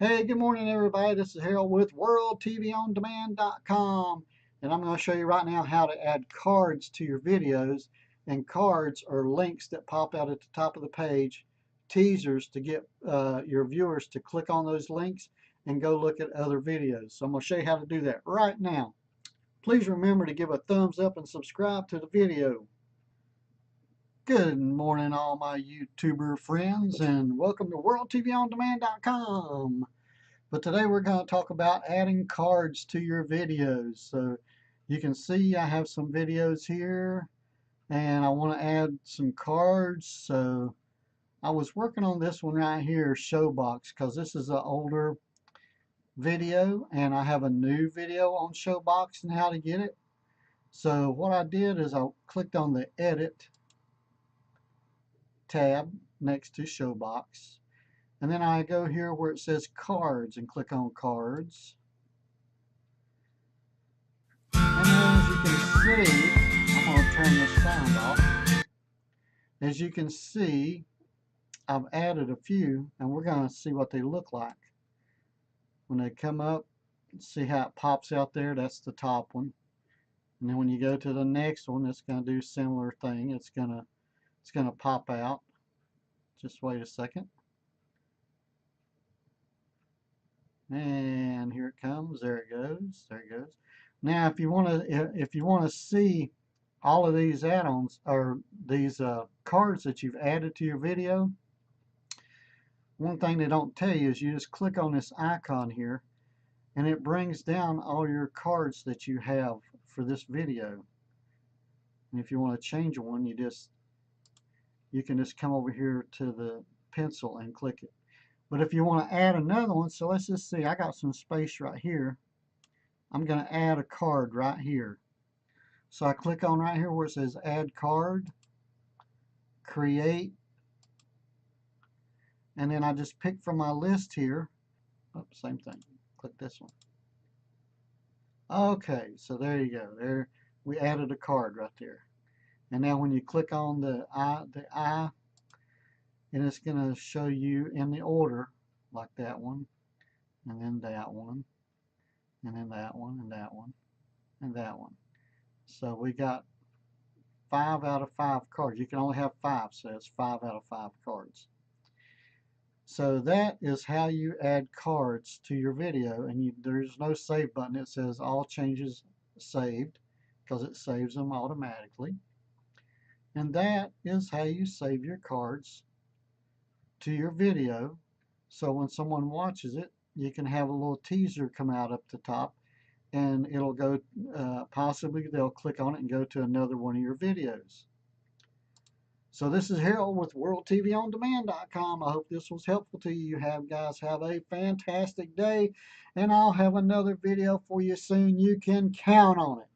Hey, good morning, everybody. This is Harold with WorldTVOnDemand.com, and I'm going to show you right now how to add cards to your videos. And cards are links that pop out at the top of the page, teasers to get your viewers to click on those links and go look at other videos. So I'm going to show you how to do that right now. Please remember to give a thumbs up and subscribe to the video. Good morning, all my YouTuber friends, and welcome to WorldTVOnDemand.com. But today we're going to talk about adding cards to your videos. So you can see I have some videos here and I want to add some cards. So I was working on this one right here, Showbox, because this is an older video and I have a new video on Showbox and how to get it. So what I did is I clicked on the Edit tab next to Showbox. And then I go here where it says Cards and click on Cards. And as you can see, I'm going to turn this sound off. As you can see, I've added a few, and we're going to see what they look like. When they come up, see how it pops out there? That's the top one. And then when you go to the next one, it's going to do a similar thing. It's going to pop out. Just wait a second. And here it comes. There it goes. There it goes. Now, if you want to see all of these add-ons or these cards that you've added to your video, one thing they don't tell you is you just click on this icon here, and it brings down all your cards that you have for this video. And if you want to change one, you can just come over here to the pencil and click it. But if you want to add another one, so let's just see, I got some space right here. I'm going to add a card right here. So I click on right here where it says Add Card, Create, and then I just pick from my list here. Oh, same thing. Click this one. Okay, so there you go. There we added a card right there. And now when you click on the eye, and it's going to show you in the order like that one, and then that one, and then that one, and that one, and that one. So we got 5 out of 5 cards. You can only have 5, so it's 5 out of 5 cards. So that is how you add cards to your video, and there's no save button. It says all changes saved because it saves them automatically. And that is how you save your cards to your video. So when someone watches it, you can have a little teaser come out up the top, and it'll go, possibly they'll click on it and go to another one of your videos. So this is Harold with WorldTVOnDemand.com. I hope this was helpful to you. Guys have a fantastic day, and I'll have another video for you soon. You can count on it.